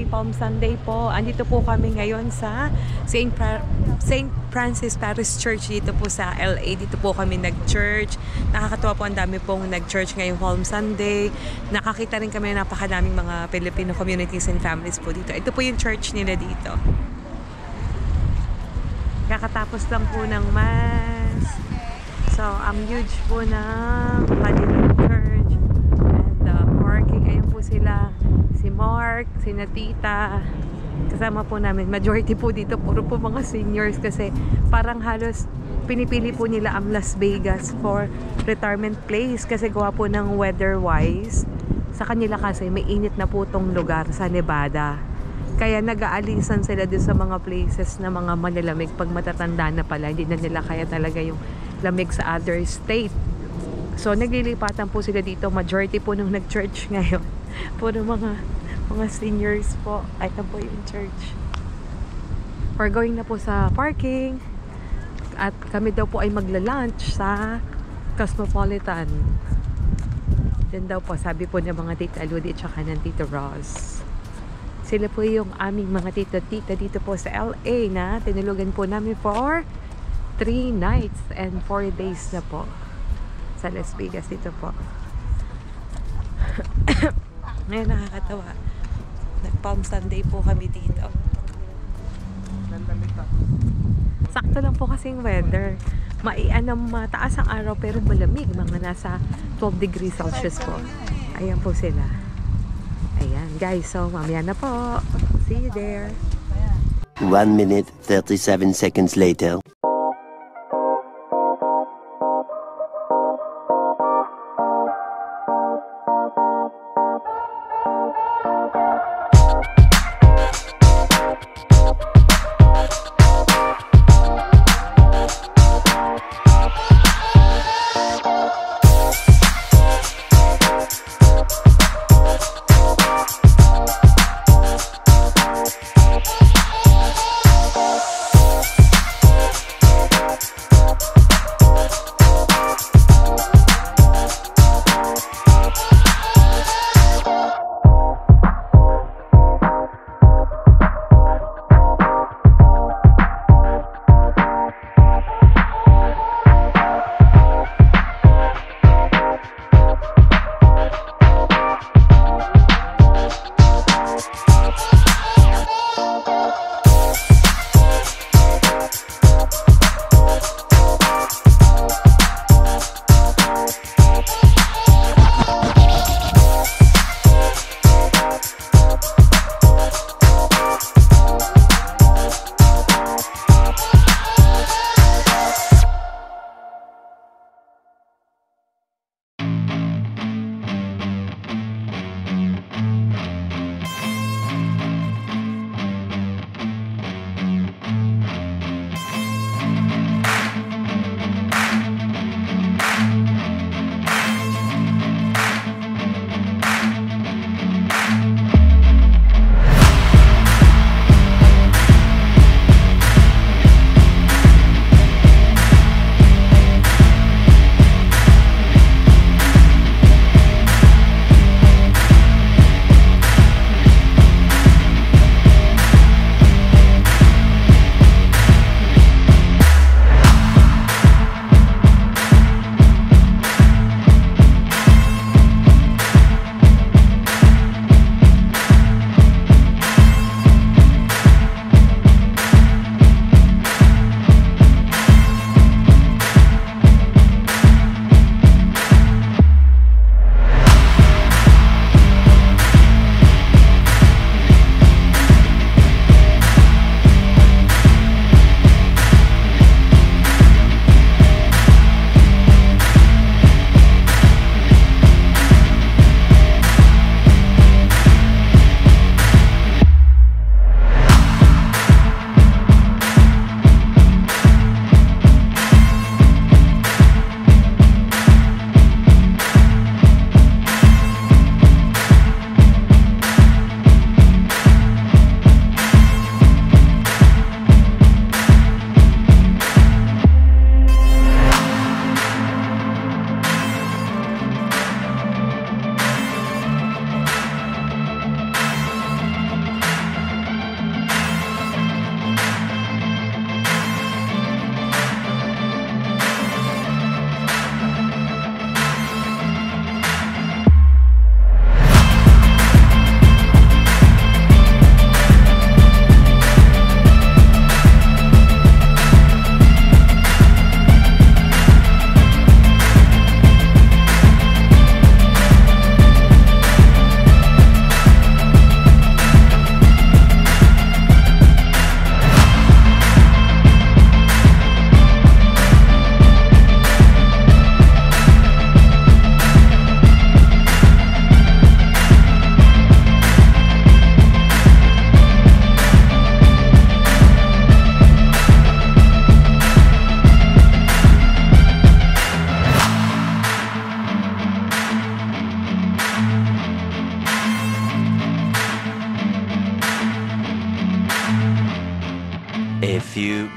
Palm Sunday po. Andito po kami ngayon sa St. Francis Parish Church dito po sa LA. Dito po kami nag-church. Nakakatuwa po, ang dami pong nag-church ngayong Palm Sunday. Nakakita rin kami ng napakadaming mga Filipino communities and families po dito. Ito po yung church nila dito. Kakatapos lang po ng Mass. So, ang huge po ng kanilang church. And parking, ayun po sila. Si Mark, si Natita. Kasama po namin. Majority po dito, puro po mga seniors kasi parang halos pinipili po nila ang Las Vegas for retirement place kasi gawa po ng weather-wise. Sa kanila kasi may init na po tong lugar sa Nevada. Kaya nag-aalisan sila din sa mga places na mga malalamig pag matatanda na pala. Hindi na nila kaya talaga yung lamig sa other state. So, naglilipatan po sila dito. Majority po nung nag-church ngayon. Puro mga seniors po. Ay, ito po yung church. We're going na po sa parking. At kami daw po ay magla-lunch sa Cosmopolitan. Yan daw po, sabi po ng mga Tita Ludi at saka ng Tito Ross. Sila po yung aming mga tito-tita dito po sa LA na tinulugan po namin for 3 nights and 4 days na po sa Las Vegas dito po. Ngayon nakakatawa. Nag-Palm Sunday po kami dito. Sakto lang po kasing weather. Mataas ang araw pero malamig. Mga nasa 12 degrees Celsius po. Ayan po sila. Ayan guys, so mamaya na po. See you there. 1 minute 37 seconds later.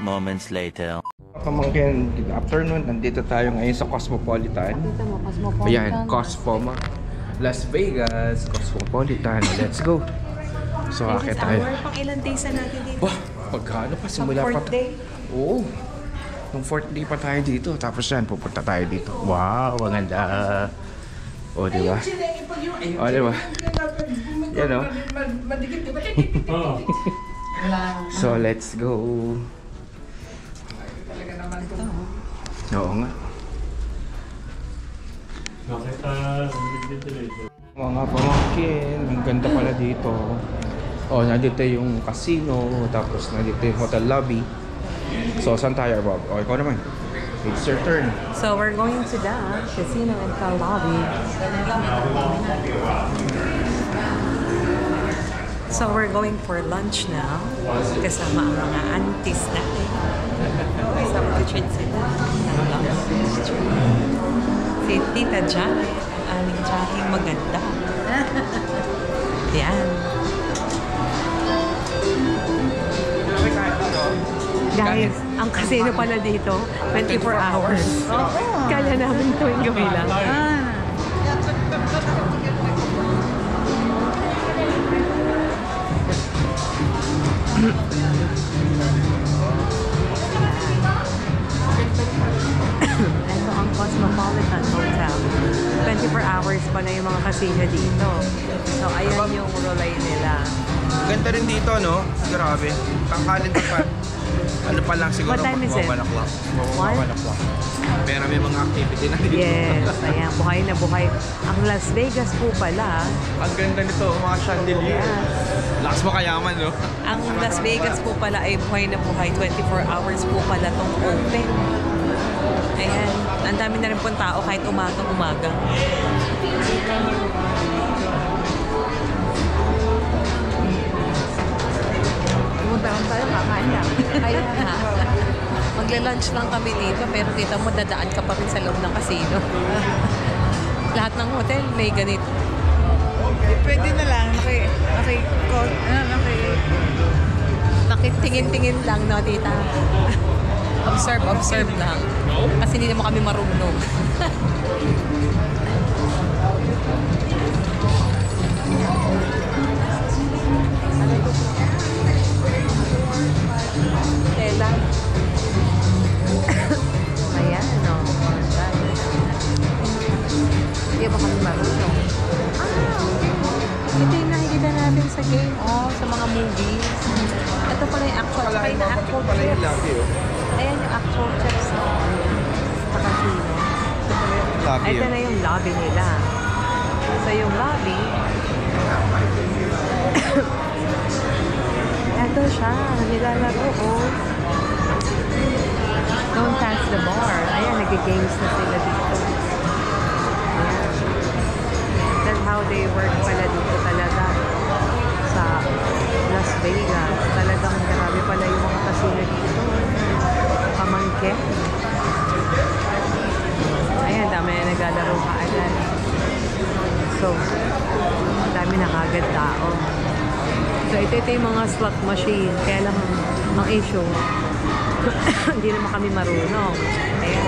moments later. Pamangkin, good afternoon. Nandito tayo ngayon sa Cosmopolitan. Dito mo, Cosmopolitan. Ayan, Cosmo. Las Vegas, Cosmopolitan. Let's go. So, akit tayo. Pang ilang days na natin dito? Wah, pagkano pa? Simula pa. 4th day? Oo. Nung 4th day pa tayo dito. Tapos yan, pupunta tayo dito. Wow, ang ganda. O, diba? O, diba? Yan o. So, let's go. Oo nga. Mga pamangkin, ang ganda pala dito. Oh, nandito yung casino, tapos nandito yung hotel lobby. So, saan tayo, Bob? O, ikaw naman. It's your turn. So, we're going to the casino and car lobby. So, we're going for lunch now. Kasama ang mga aunties natin. Kasama ko treat sila ng lunch. Si Tita Janet, ang aming tsaking maganda. Yan. Guys, ang casino pala dito, 24 hours. Kala namin tuwing gabi lang. Ito ang Cosmopolitan Hotel. 24 hours pala yung mga casino dito. So, ayan yung roulette nila. Ganda rin dito, no? Grabe. Tanghalin pa. Ano pa lang siguro, What time is it? 1 o'clock. 1 o'clock. Pero may mga activity na dito. Yes, ayan, buhay na buhay. Ang Las Vegas po pala. Ang ganda nito, mga chandelier. Lakas mo kayaman, no? Ang Las Vegas po pala ay buhay na buhay. 24 hours po pala tong open. Ayan, ang dami na rin pong tao kahit umaga-umaga. Pumunta tayo, kakain lang. Kaya nga. Magla-lunch lang kami dito, pero kita mo, dadaan ka pa rin sa loob ng casino. Lahat ng hotel may ganito. Pwede na lang. Nakitingin-tingin lang, no, tita? Observe lang. Kasi hindi naman kami marunong. Tela. Ayan, no. Hindi ba kami marunong? Ito yung nakikita natin sa game, sa mga movies. Ito pala yung actual, Pala yung chips. lobby, oh. Ayan yung actual chips sa casino. Lobby, Ito oh. na yung lobby nila. So yung lobby, ito siya, nilalaro ko. Don't touch the bar. Ayan, nag-games na sila dito. Ayan. That's how they work pala dito talaga sa Las Vegas. Talagang grabe pala yung mga casino dito. Pamangkin. Ayan, dami na naglalaro ka agad. So, dami na kagad tao. So, ito yung mga slot machine. Kaya lang, ang issue, hindi naman kami marunong. Ayan.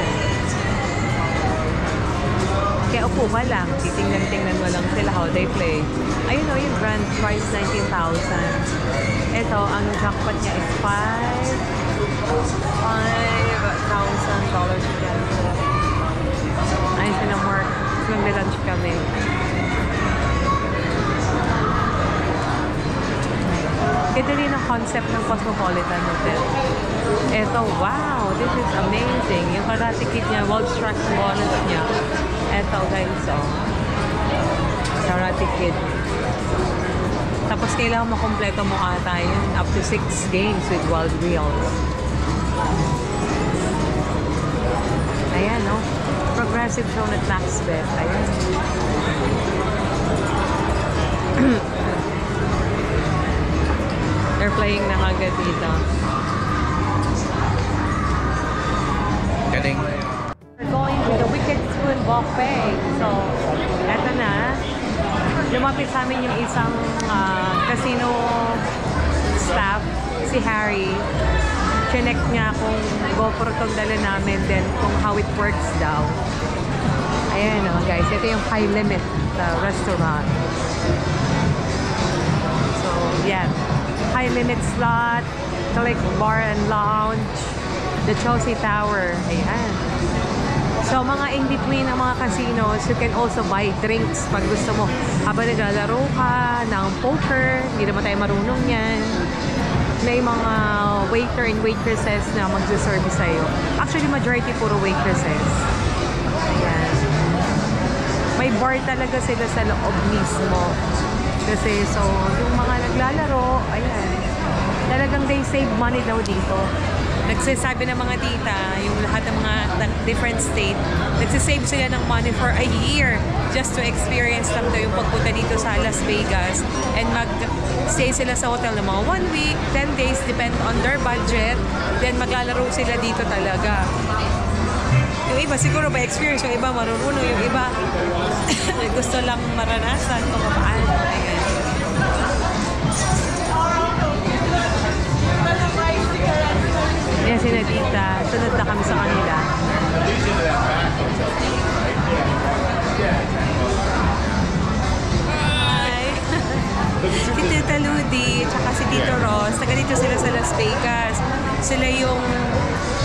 Kaya upo ka lang. Titingnan-tingnan mo lang sila how they play. Ayun o, yung grand prize 19,000. Ito, ang jackpot niya is $5,000 again. Ayun sila, Mark. Mag-lunch kami. Ito rin ang concept ng Cosmopolitan Hotel. Ito, wow! This is amazing. Yung Karate Kid niya, World Struck bonus niya. Ito, guys, Karate Kid. Tapos kailangan makompleto mo ata yun. Up to 6 games with Wild Wheels. Ayan, no? Progressive show at MaxBet. Ayan. They're playing na kagad dito. Galing. We're going to the Wicked Spoon Buffet. So, eto na. Lumapit sa amin yung isang casino staff, si Harry. chinek niya kung GoPro tong dala namin, then kung how it works daw. Ayan o guys, ito yung High Limit restaurant. So, yan. High Limit slot, Click Bar and Lounge, the Chelsea Tower. Ayan. So, mga in-between ng mga casinos, you can also buy drinks pag gusto mo. Habang naglalaro ka ng poker, hindi naman tayo marunong yan. May mga waiter and waitresses na magsaservice sa'yo. Actually, majority puro waitresses. Ayan. May bar talaga sila sa loob mismo. Kasi, so, yung mga naglalaro, ayan. Talagang they save money daw dito. Nagsasabi ng mga tita, yung lahat ng mga different state, nagsasave sila ng money for a year just to experience lang daw yung pagpunta dito sa Las Vegas. And mag-stay sila sa hotel ng mga 1 week, 10 days, depend on their budget. Then maglalaro sila dito talaga. Yung iba siguro by experience, yung iba marunong, yung iba gusto lang maranasan kung paano. Ayan. Yan si Nadita. Sunod na kami sa kanila. Hi! Si Tita Ludi, tsaka si Tito Ross. Taga dito sila sa Las Vegas. Sila yung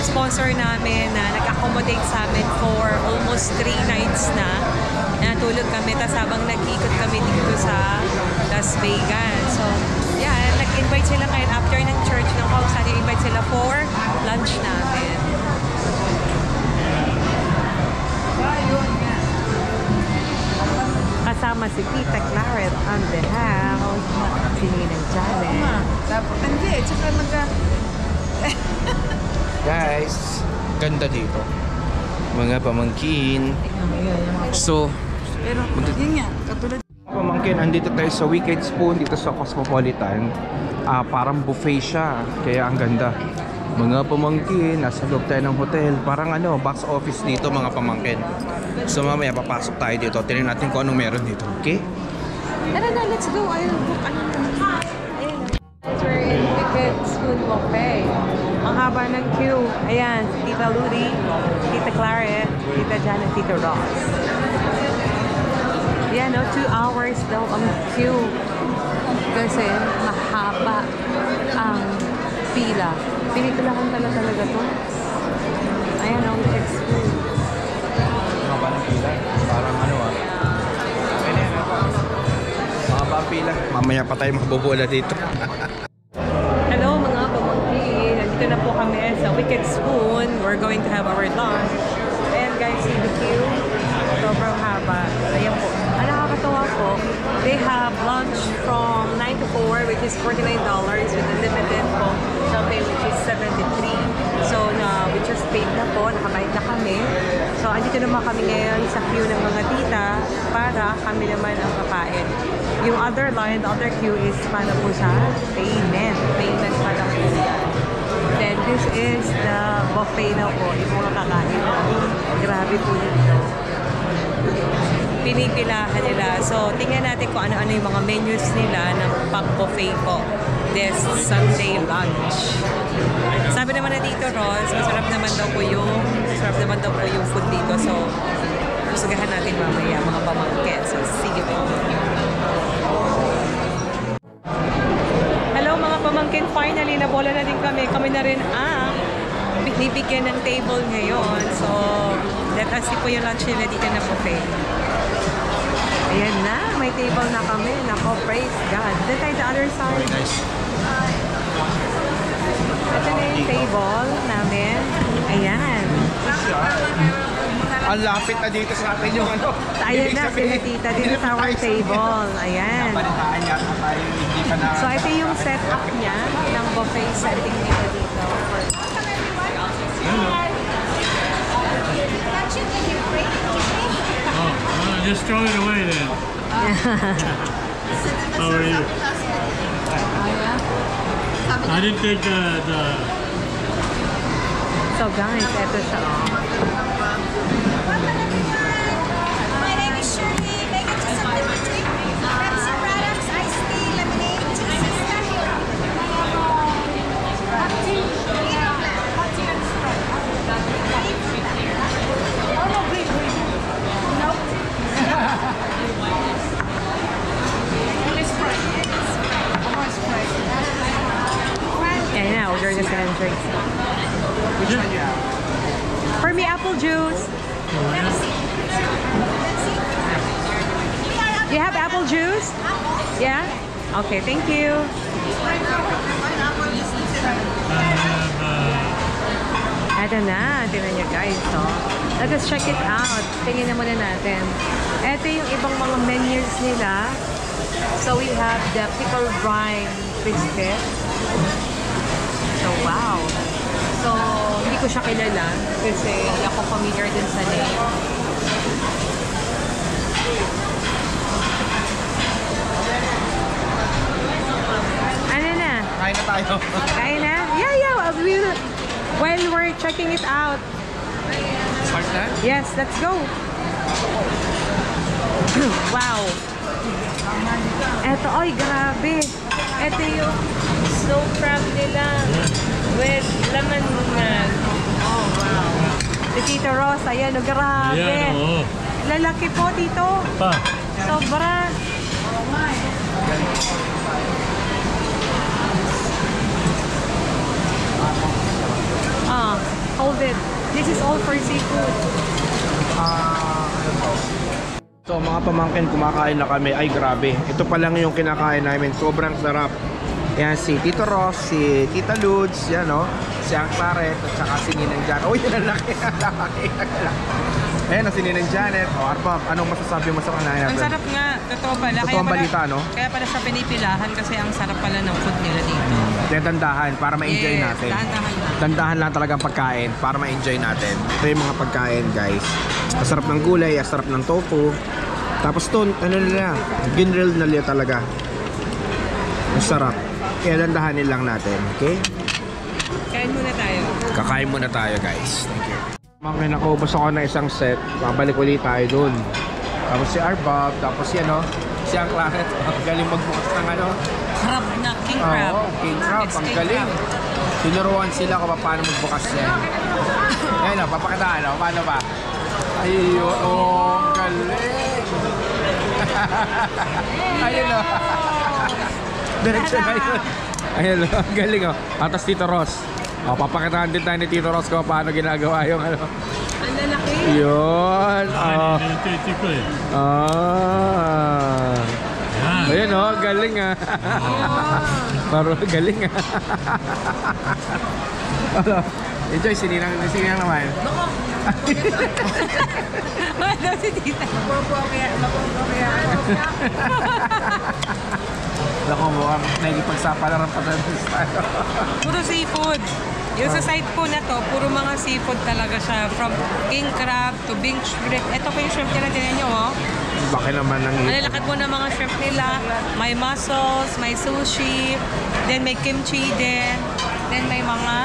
sponsor namin na nag-accommodate sa amin for almost 3 nights na. Natulog kami, tapos habang nag-ikot kami dito sa Las Vegas. So, yeah, nag-invite sila ngayon after ng church ng Kausan, invite sila for lunch namin. Kasama si Tita Claret on the house. Si Ninang Janet. Hindi, tsaka Guys, ganda dito. Mga pamangkin. So, pero yun nga, katulad pamangkin, andito tayo sa Wicked Spoon dito sa Cosmopolitan. Parang buffet siya, kaya ang ganda. Mga pamangkin, nasa loob tayo ng hotel. Parang box office dito mga pamangkin. So mamaya papasok tayo dito. Tingnan natin kung anong meron dito, okay? Tara na, let's go. Ayun, book ano na. Ayun. We're in Wicked Spoon Buffet. Ang haba ng queue. Ayan, si Tita Ludi, Tita Claret, Tita Janet, Tita Ross. Yan, 2 hours daw ang queue. Kasi mahaba ang pila. Pinitulakan talaga to. Ayan, Wicked Spoon. Mahaba ng pila. Parang mahaba ang pila. Mamaya pa tayo mabubola dito. Hello mga pamangkin. Nandito na po kami sa Wicked Spoon. We're going to have our lunch. Ayan guys, see the queue. Sobrang haba. Ayan po. Ang nakakatawa po, they have lunch from 9 to 4 which is $49 with unlimited po something which is $73. So we just paid na po. Nakabayad na kami. So andito naman kami ngayon sa queue ng mga tita para kami naman ang kakain. Yung other line, the other queue is para po sa payment. Payment para po yan. Then this is the buffet na po. Yung mga kakain. Grabe po dito. Pinipilahan nila. So, tingnan natin kung ano-ano yung mga menus nila ng pang-buffet po. This Sunday lunch. Sabi naman na Tito Ross, masarap naman daw po yung food dito. So, susugahan natin mamaya mga pamangkin. So, sige po. Hello mga pamangkin, finally nabola na din kami. Kami na rin ang binibigyan ng table ngayon. So, let us see po yung lunch nila dito na buffet. Ayan na, may table na kami. Nako, praise God. Then tayo the other side. Very nice. Ito na yung table namin. Ayan. Ang lapit na dito sa atin yung Ayan na, sila tita. Dito sa our table. Ayan. Napalitaan yata tayo, hindi pa na... So, ito yung setup niya ng buffet setting nila dito. Just throw it away then. How are you? I didn't take the So guys, ito siya. My name is Shirley. Make it just something to drink. Pepsi products, iced tea, lemonade, tea, sister. Up to For me, apple juice. You have apple juice? Yeah? Okay, thank you. Ito na, tingnan nyo guys. So, let us check it out. Tingnan na muna natin. Ito yung ibang mga menus nila. So, we have the pickle brine biscuit. So, wow. So, hindi ko siya kilala kasi hindi ako familiar din sa name. Ano na? Kain na tayo. Kain na? Yeah. While we're checking it out. Start na? Yes, let's go. Wow. Eto, oy, grabe. Eto yung snow crab nila with laman na. Oh, wow. Si Tito Ross, ayan, oh, grabe. Ayan, oo. Lalaki po, Tito. Pa. Sobra. Hold it. This is all for seafood. So mga pamangkin, kumakain na kami. Ay grabe, ito pa lang yung kinakain namin. Sobrang sarap. Yan si Tito Ross, si Tita Lods, yan o, si Ang Claret, at saka si Ninang Janet. Uy, yan ang laki. Ayan na si Ninang Janet. O Arbab, anong masasabi mo sa kanayan natin? Ang sarap nga, totoo pala. Totoo ang balita, no? Kaya pala siya pinipilahan kasi ang sarap pala ng food nila dito. Kaya dandahan para ma-enjoy Yes, natin. dahan-dahan lang. Dandahan lang talaga ang pagkain para ma-enjoy natin. Ito yung mga pagkain, guys. Masarap ng gulay, masarap ng tofu. Tapos ito, ano nila, ginrilled na nila talaga. Masarap. Kaya dandahanin lang natin, okay? Kain muna tayo. Kakain muna tayo, guys. Thank you. Mga nakubos ako na isang set. Babalik ulit tayo dun. Tapos si Arbab, tapos si ano, si Ang Claret. Ang galing magbukas ng ano. Crab na, king crab. Oo, king crab. It's Ang king galing. crab. Tinuruan sila kung paano magbukas yan. Ayan o, papakitaan o. Paano ba? Ayun, ang galing. Ayun o. Diretso na yun. Ayun o, ang galing o. Atas Tito Ross. O, papakitaan din tayo ni Tito Ross kung paano ginagawa yung ano. Ang lalaki. Yun. Ah, ito ko eh. Yan. Ayun o, galing ah. Parang galing ah. Enjoy, sininang naman. Ano si tita? Lako mo, nagipagsapalaran pa tayo. Puro seafood. Yung sa side po na to, puro mga seafood talaga siya. From king crab to big shrimp. Ito po yung shrimp nila, tinan nyo oh. Baki naman ng Malalakad mo na mga shrimp nila. May mussels, may sushi, then may kimchi din. Then may mga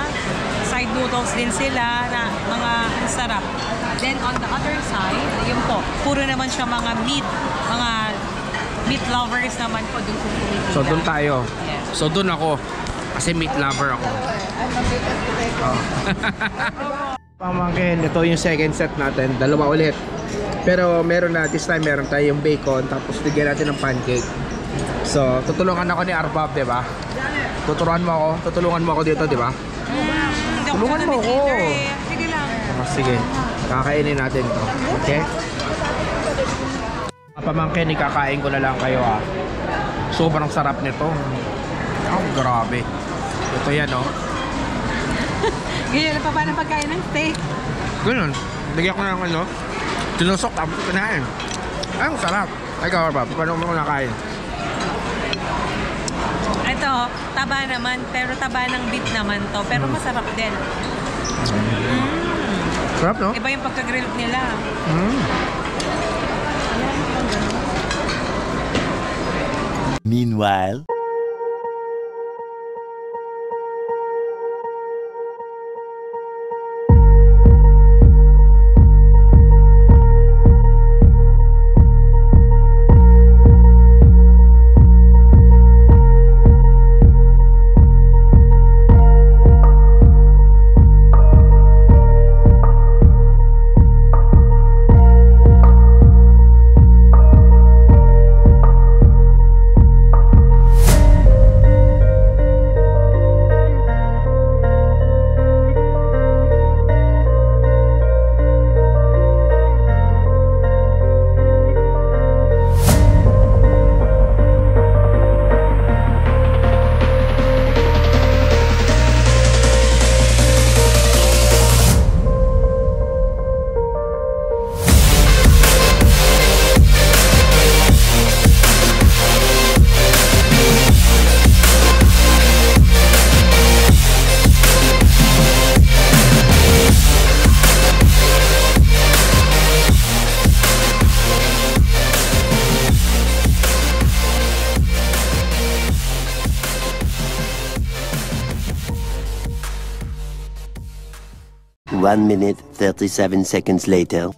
side noodles din sila na mga sarap. Then on the other side, yun po, puro naman siya mga meat lovers naman po doon sa Pilipinas. So doon tayo. Yes. So doon ako. Kasi meat lover ako. Pamangkin, ito yung second set natin. Dalawa ulit. Pero meron na, this time meron tayong bacon. Tapos bigyan natin ng pancake. So, tutulungan ako ni Arbab, di ba? Tutulungan mo ako dito, di ba? Tulungan mo ako. Sige lang. Sige, kakainin natin to. Okay? Pamangkin, ikakain ko na lang kayo ah. Sobrang sarap nito. Oh, grabe. Ito yan oh. Ganyan na pa paano pagkain ng steak. Ganun. Lagyan ko na ng ano. Tinusok, tapos kinain. Ay, ang sarap. Ikaw, Arbab, paano mo nakain? Ito, taba naman, pero taba ng beef naman to. Pero masarap din. Sarap, no? Iba yung pagka-grill nila. Meanwhile, 1 minute, 37 seconds later.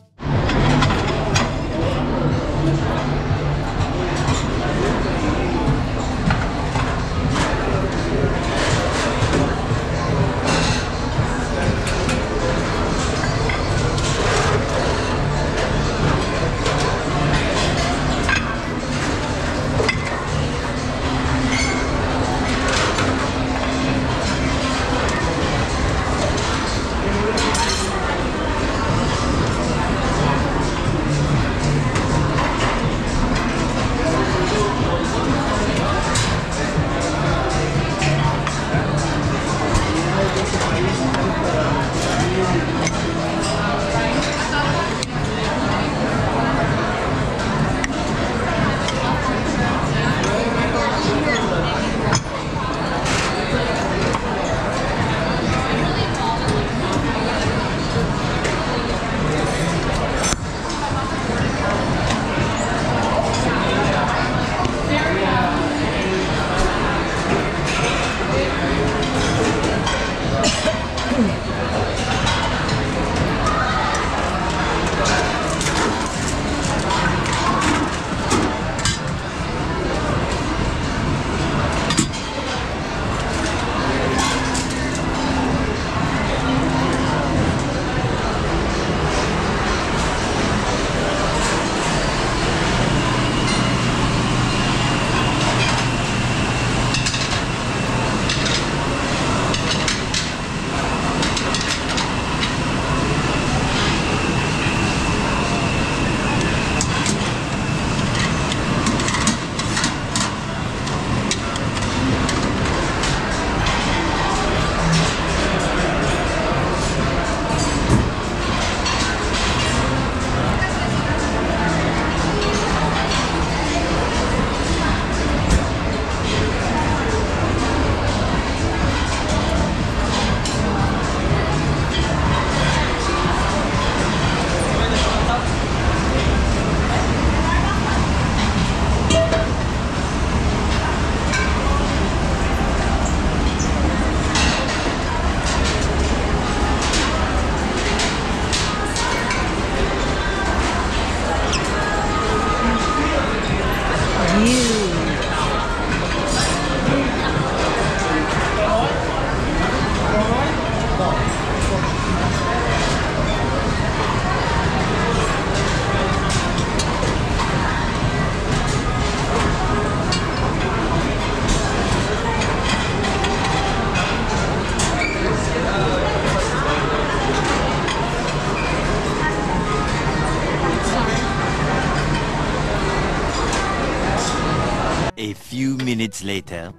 A few minutes later.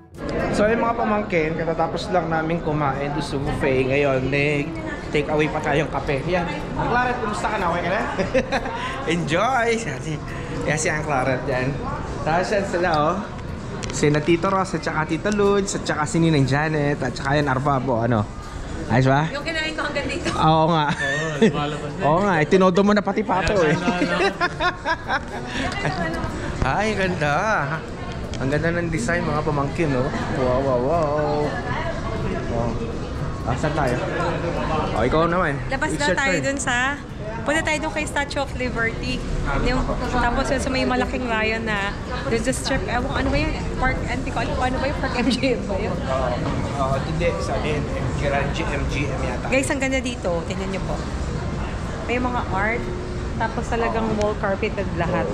So yung mga pamangkin, katatapos lang namin kumain doon sa buffet. Ngayon, take away pa tayong kape. Yan. Ang Claret, kumusta ka na? Okay ka na? Enjoy! Yan si Ang Claret yan. Tapos yan sila oh. Sina Tito Ross at saka Tita Lods at saka si Ninang Janet at saka yan Arbabo. Ano? Ayos ba? Yung kinain ko hanggang dito. Oo nga. Oo nga. Tinodo mo na pati pato eh. Ay, ganda. Ang ganda ng design mga pamangkin, no? Wow, wow, wow. Wow. Saan tayo? O, ikaw naman. Labas daw tayo dun sa... Punta tayo dun kay Statue of Liberty. Yung, tapos yun sa may malaking lion na... There's a strip... Ewan, ano ba yun? Park... Hindi ko alam kung ano ba yun? Park MGM ba yun? Hindi. Sa amin. MGM yata. Guys, ang ganda dito. Tingnan nyo po. May mga art. Tapos talagang wall carpeted lahat.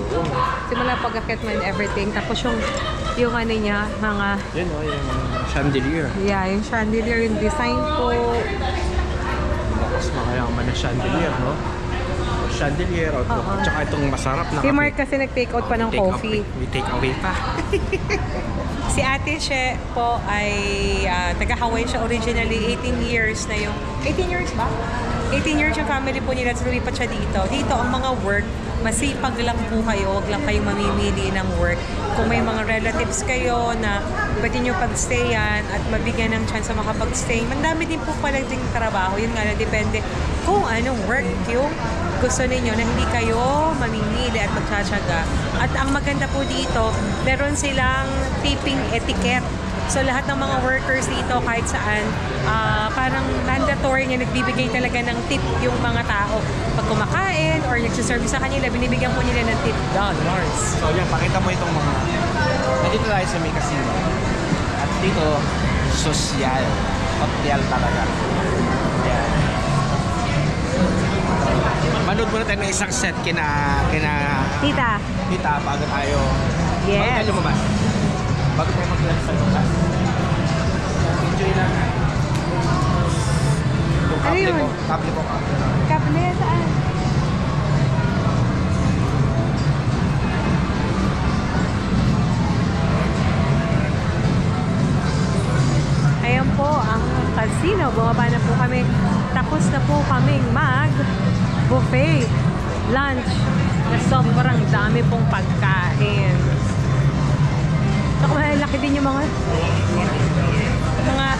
Simula pag-akit mo and everything. Tapos yung ano niya, mga... Yun o, yung chandelier. Yeah, yung chandelier, yung design po. Mas makayaman na chandelier, no? Chandelier, o tsaka itong masarap na Si Mark kasi nag-take out pa ng coffee. May take away pa. Si Ate She po ay taga-Hawaii siya originally. 18 years na yung... 18 years ba? 18 years yung family po nila, so lumipat siya dito. Dito, ang mga work, masipag lang po kayo, huwag lang kayong mamimili ng work. Kung may mga relatives kayo na pwede nyo pag-stayan at mabigyan ng chance na makapag-stay, mandami din po pala ding trabaho. Yun nga na, depende kung anong work yung gusto ninyo na hindi kayo mamimili at magtsatsaga. At ang maganda po dito, meron silang tipping etiquette. So lahat ng mga workers dito kahit saan, parang mandatory nga nagbibigay talaga ng tip yung mga tao. Pag kumakain or nagsiserve sa kanila, binibigyan po nila ng tip dollars. So yan, pakita mo itong mga... Nandito tayo sa may casino. At dito, social. Hotel talaga. Yan. Manood muna tayo ng isang set kina Tita. Tita bago tayo Yes. bago tayo lumabas. Bago tayo mag-lunch sa lumabas. Enjoy lang. Ano yun? Kable ko. Kable saan? Ayan po ang casino. Bumaba na po kami. Tapos na po kaming mag-buffet lunch na sobrang dami pong pagkain. Saka malalaki din yung mga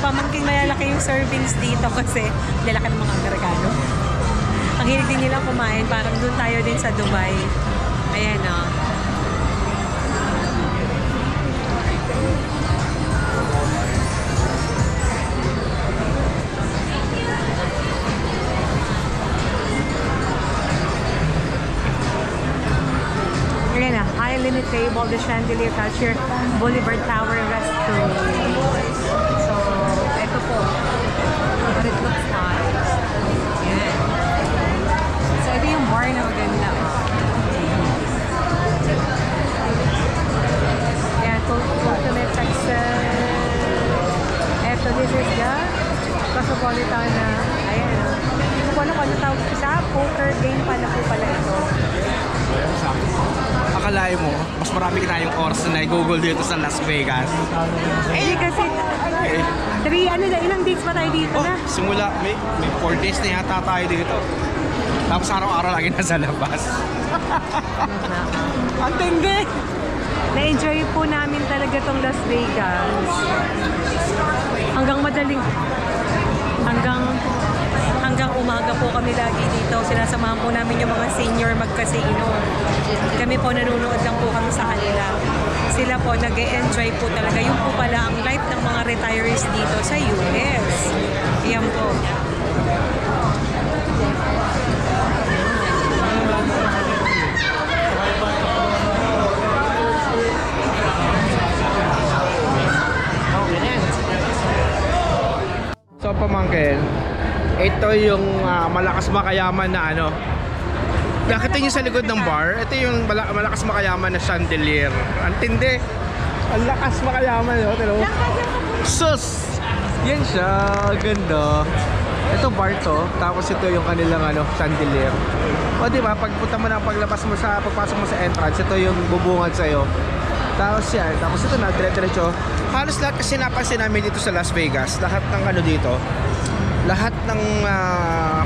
pamangking malalaki yung servings dito kasi lalaki ng mga Amerikano. Ang hilig din nilang kumain, parang doon tayo din sa Dubai. Ayan o. Ayan na, high limit table, the chandelier culture, Boulevard Tower Restaurant. So, ito po. But it looks nice. Ayan. So, ito yung bar na maganda. Ayan, Ultimate Texas. Ito, this is the Cosmopolitan na, ayan. Hindi ko alam kung ano tawag sa poker game pala po pala ito. Akalain mo, mas marami tayong oras na i-google dito sa Las Vegas. Eh, kasi, ilang dates pa tayo dito Oh, na? simula, may 4 days na yata tayo dito. Tapos araw-araw lagi nasa labas. Ang tindi! Na-enjoy po namin talaga tong Las Vegas. Hanggang umaga po kami lagi dito. Sinasamahan po namin yung mga senior magkasino. Kami po nanonood lang po kami sa kanila. Sila po nag-e-enjoy po talaga. Yung po pala ang life ng mga retirees dito sa US. Yan po. So pamangkin, ito yung malakas makayaman na ano. Nakita niyo sa likod ng bar, ito yung malakas makayaman na chandelier. Ang tindi. Ang lakas makayaman, no? Sus! Yan siya, ganda. Ito bar to, tapos ito yung kanilang chandelier. O di ba, pagpunta mo na, pagpasok mo sa entrance, ito yung bubungad sa'yo. Tapos yan, tapos ito na, dire-diretso. Halos lahat kasi napansin namin dito sa Las Vegas, lahat ng dito, lahat ng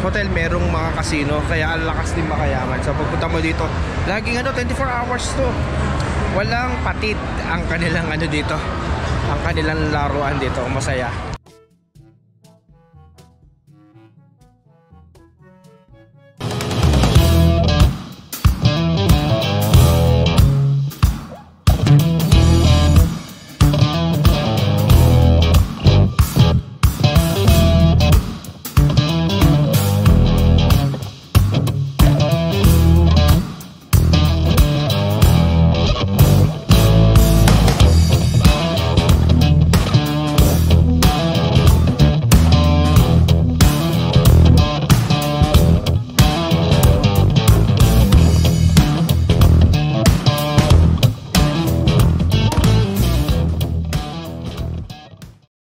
hotel merong mga casino, kaya ang lakas din makayaman. So pagpunta mo dito, laging 24 hours to. Walang patid ang kanilang dito, ang kanilang laruan dito, masaya.